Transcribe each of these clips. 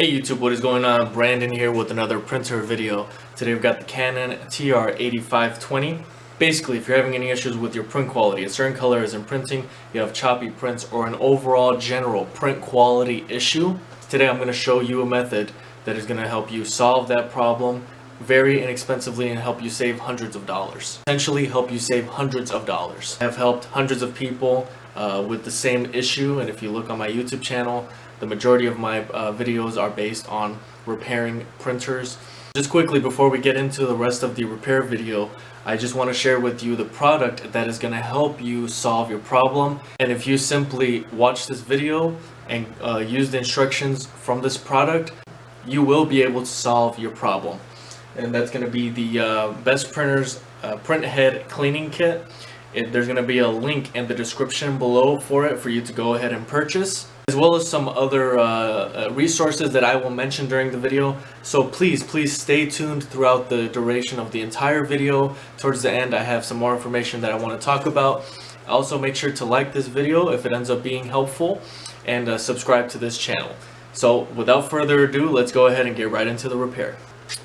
Hey YouTube, what is going on? Brandon here with another printer video. Today we've got the Canon TR8520. Basically, if you're having any issues with your print quality, a certain color isn't printing, you have choppy prints, or an overall general print quality issue, today I'm going to show you a method that is going to help you solve that problem very inexpensively and help you save hundreds of dollars. Essentially help you save hundreds of dollars. I have helped hundreds of people with the same issue, and if you look on my YouTube channel, the majority of my videos are based on repairing printers. Just quickly before we get into the rest of the repair video, I just want to share with you the product that is going to help you solve your problem. And if you simply watch this video and use the instructions from this product, you will be able to solve your problem. And that's going to be the Best Printers Printhead cleaning kit. There's going to be a link in the description below for it for you to go ahead and purchase, as well as some other resources that I will mention during the video. So please stay tuned throughout the duration of the entire video. Towards the end I have some more information that I want to talk about. Also make sure to like this video if it ends up being helpful, and subscribe to this channel. So without further ado, let's go ahead and get right into the repair.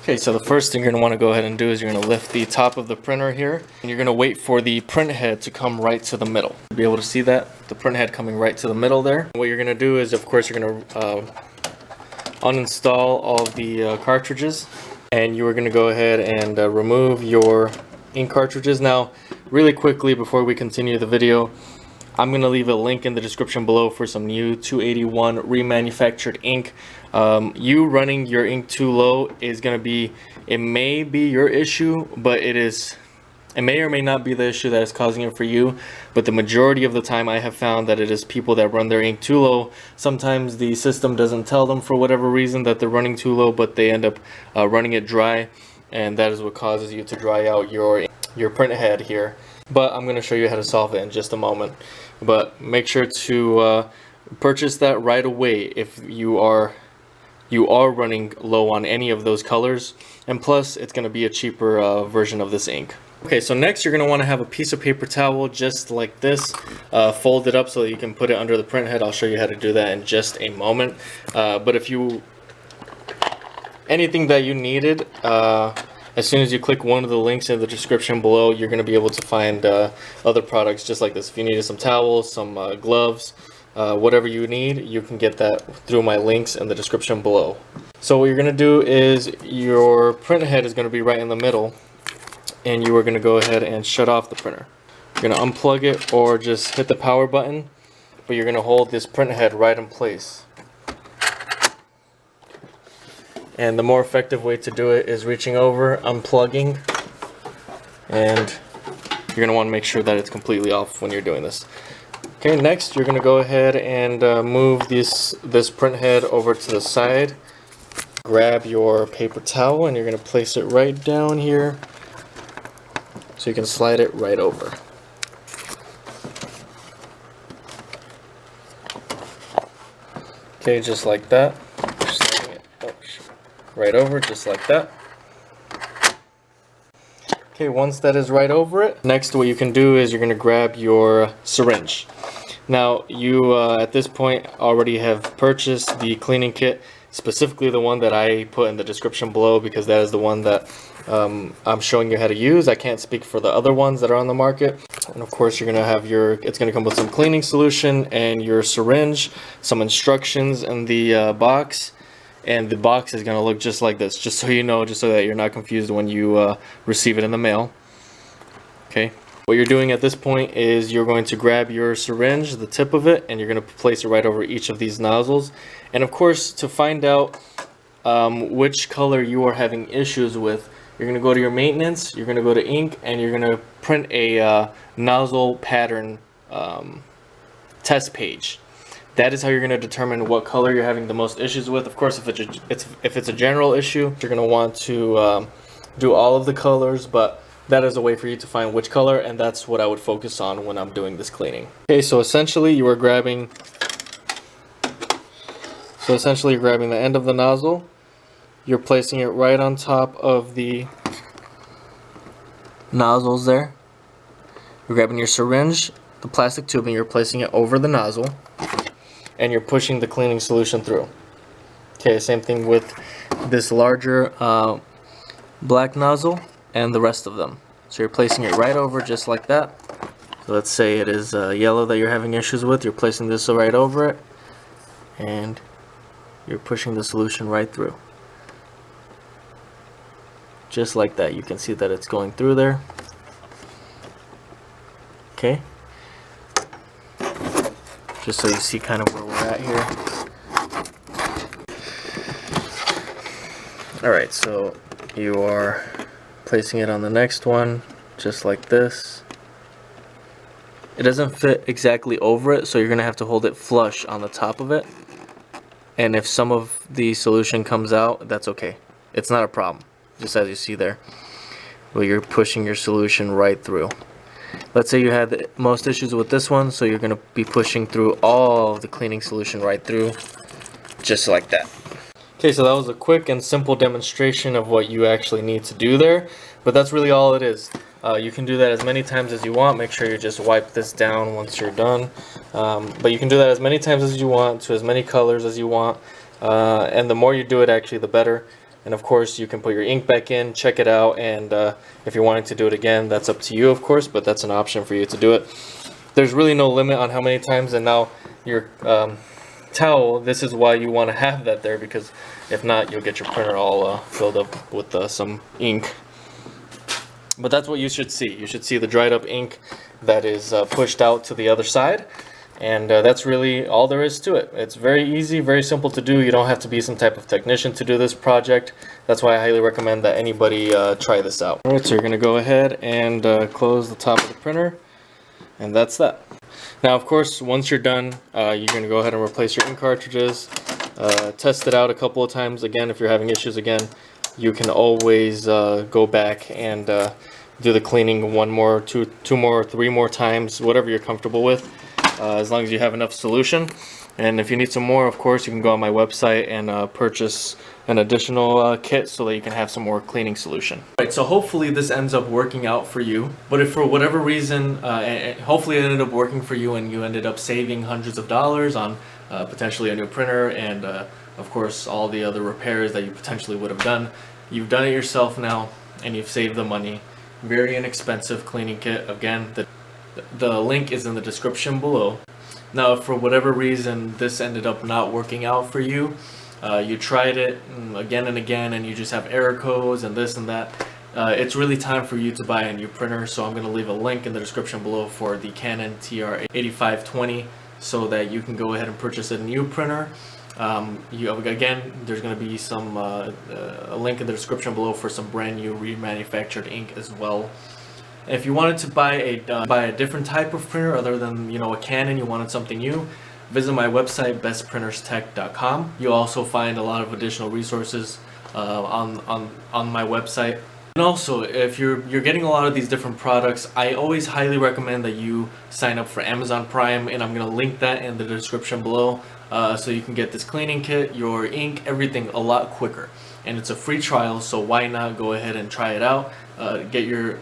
Okay, so the first thing you're going to want to go ahead and do is you're going to lift the top of the printer here, and you're going to wait for the print head to come right to the middle. You'll be able to see that, the print head coming right to the middle there. What you're going to do is, of course, you're going to uninstall all of the cartridges, and you are going to go ahead and remove your ink cartridges. Now, really quickly before we continue the video, I'm going to leave a link in the description below for some new 281 remanufactured ink. You running your ink too low is going to be, it may be your issue, but it may or may not be the issue that is causing it for you. But the majority of the time I have found that it is people that run their ink too low. Sometimes the system doesn't tell them for whatever reason that they're running too low, but they end up running it dry, and that is what causes you to dry out your print head here. But I'm going to show you how to solve it in just a moment. But make sure to purchase that right away if you are running low on any of those colors, and plus it's going to be a cheaper version of this ink. Okay, so next you're going to want to have a piece of paper towel just like this, folded up so that you can put it under the print head. I'll show you how to do that in just a moment. But if anything that you needed, as soon as you click one of the links in the description below, you're going to be able to find other products just like this. If you needed some towels, some gloves, whatever you need, you can get that through my links in the description below. So what you're going to do is your print head is going to be right in the middle, and you are going to go ahead and shut off the printer. You're going to unplug it or just hit the power button, but you're going to hold this print head right in place. And the more effective way to do it is reaching over, unplugging, and you're going to want to make sure that it's completely off when you're doing this. Okay, next you're going to go ahead and move this print head over to the side. Grab your paper towel and you're going to place it right down here so you can slide it right over. Okay, just like that. Right over, just like that. Okay, once that is right over it, next what you can do is you're going to grab your syringe. Now you at this point already have purchased the cleaning kit, specifically the one that I put in the description below, because that is the one that I'm showing you how to use. I can't speak for the other ones that are on the market. And of course you're going to have it's going to come with some cleaning solution and your syringe, some instructions in the box. And the box is going to look just like this, just so you know, just so that you're not confused when you receive it in the mail. Okay, what you're doing at this point is you're going to grab your syringe, the tip of it, and you're going to place it right over each of these nozzles. And of course, to find out which color you are having issues with, you're going to go to your maintenance, you're going to go to ink, and you're going to print a nozzle pattern test page. That is how you're going to determine what color you're having the most issues with. Of course, if it's a general issue, you're going to want to do all of the colors, but that is a way for you to find which color, and that's what I would focus on when I'm doing this cleaning. Okay, so essentially you're grabbing the end of the nozzle. You're placing it right on top of the nozzles there. You're grabbing your syringe, the plastic tubing, you're placing it over the nozzle, and you're pushing the cleaning solution through. Okay, same thing with this larger black nozzle and the rest of them. So you're placing it right over just like that. So let's say it is yellow that you're having issues with. You're placing this right over it, and you're pushing the solution right through. Just like that. You can see that it's going through there. Okay. Just so you see kind of where we're at here. Alright, so you are placing it on the next one, just like this. It doesn't fit exactly over it, so you're going to have to hold it flush on the top of it. And if some of the solution comes out, that's okay. It's not a problem, just as you see there. Well, you're pushing your solution right through. Let's say you had the most issues with this one, so you're going to be pushing through all of the cleaning solution right through, just like that. Okay, so that was a quick and simple demonstration of what you actually need to do there, but that's really all it is. You can do that as many times as you want. Make sure you just wipe this down once you're done. But you can do that as many times as you want, to as many colors as you want, and the more you do it, actually, the better. And of course, you can put your ink back in, check it out, and if you're wanting to do it again, that's up to you, of course, but that's an option for you to do it. There's really no limit on how many times, and now your towel, this is why you want to have that there, because if not, you'll get your printer all filled up with some ink. But that's what you should see. You should see the dried up ink that is pushed out to the other side. And that's really all there is to it. It's very easy, very simple to do. You don't have to be some type of technician to do this project. That's why I highly recommend that anybody try this out. Alright, so you're going to go ahead and close the top of the printer. And that's that. Now, of course, once you're done, you're going to go ahead and replace your ink cartridges. Test it out a couple of times. Again, if you're having issues again, you can always go back and do the cleaning one more, two more, three more times, whatever you're comfortable with. As long as you have enough solution. And if you need some more, of course, you can go on my website and purchase an additional kit so that you can have some more cleaning solution. Alright, so hopefully this ends up working out for you. But if for whatever reason, hopefully it ended up working for you and you ended up saving hundreds of dollars on potentially a new printer and of course all the other repairs that you potentially would have done. You've done it yourself now and you've saved the money. Very inexpensive cleaning kit. Again, the link is in the description below. Now, if for whatever reason this ended up not working out for you, you tried it again and again and you just have error codes and this and that, it's really time for you to buy a new printer. So I'm going to leave a link in the description below for the Canon TR8520 so that you can go ahead and purchase a new printer. Again, there's going to be some a link in the description below for some brand new remanufactured ink as well. If you wanted to buy a different type of printer other than, you know, a Canon, you wanted something new, visit my website bestprinterstech.com. You'll also find a lot of additional resources on my website. And also, if you're getting a lot of these different products, I always highly recommend that you sign up for Amazon Prime, and I'm going to link that in the description below so you can get this cleaning kit, your ink, everything a lot quicker. And it's a free trial, so why not go ahead and try it out, get your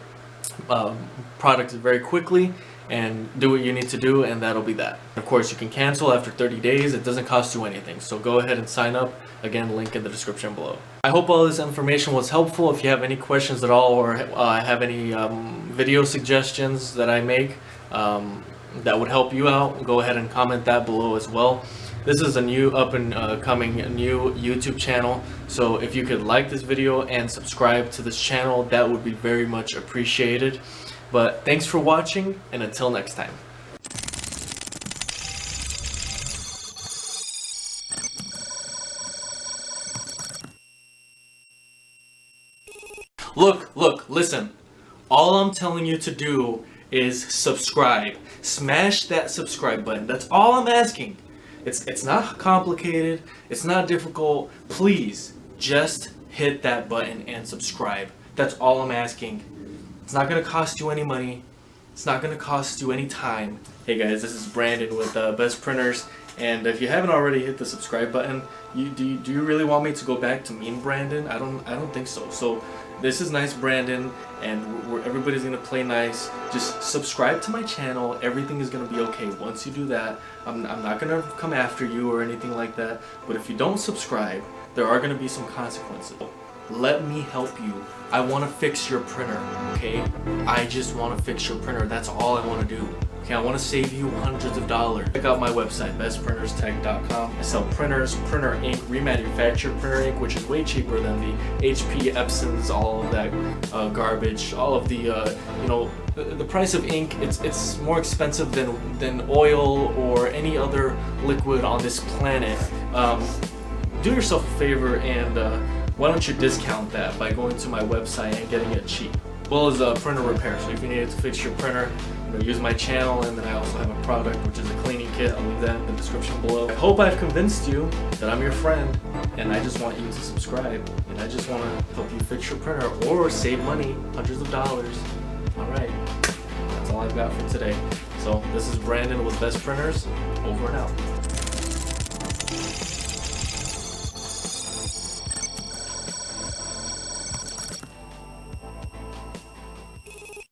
product very quickly and do what you need to do, and that'll be that. Of course, you can cancel after 30 days. It doesn't cost you anything, so go ahead and sign up. Again, link in the description below. I hope all this information was helpful. If you have any questions at all or have any video suggestions that I make that would help you out, go ahead and comment that below as well. This is a new coming new YouTube channel, so if you could like this video and subscribe to this channel, that would be very much appreciated. But thanks for watching, and until next time. Look, listen. All I'm telling you to do is subscribe. Smash that subscribe button. That's all I'm asking. It's not complicated, it's not difficult. Please just hit that button and subscribe. That's all I'm asking. It's not going to cost you any money. It's not going to cost you any time. Hey guys, this is Brandon with Best Printers, and if you haven't already hit the subscribe button, do you really want me to go back to mean Brandon? I don't think so. So This is nice, Brandon, and everybody's gonna play nice. Just subscribe to my channel. Everything is gonna be okay. Once you do that, I'm not gonna come after you or anything like that. But if you don't subscribe, there are gonna be some consequences. Let me help you. I want to fix your printer, okay? I just want to fix your printer. That's all I want to do. Okay, I want to save you hundreds of dollars. Check out my website, bestprinterstech.com. I sell printers, printer ink, remanufactured printer ink, which is way cheaper than the HP, Epsons, all of that garbage, all of the, you know, the price of ink. It's more expensive than oil or any other liquid on this planet. Do yourself a favor and why don't you discount that by going to my website and getting it cheap? As well as printer repair. So if you need to fix your printer, use my channel, and then I also have a product which is a cleaning kit. I'll leave that in the description below. I hope I've convinced you that I'm your friend, and I just want you to subscribe, and I just want to help you fix your printer or save money, hundreds of dollars. Alright, that's all I've got for today. So this is Brandon with Best Printers, over and out.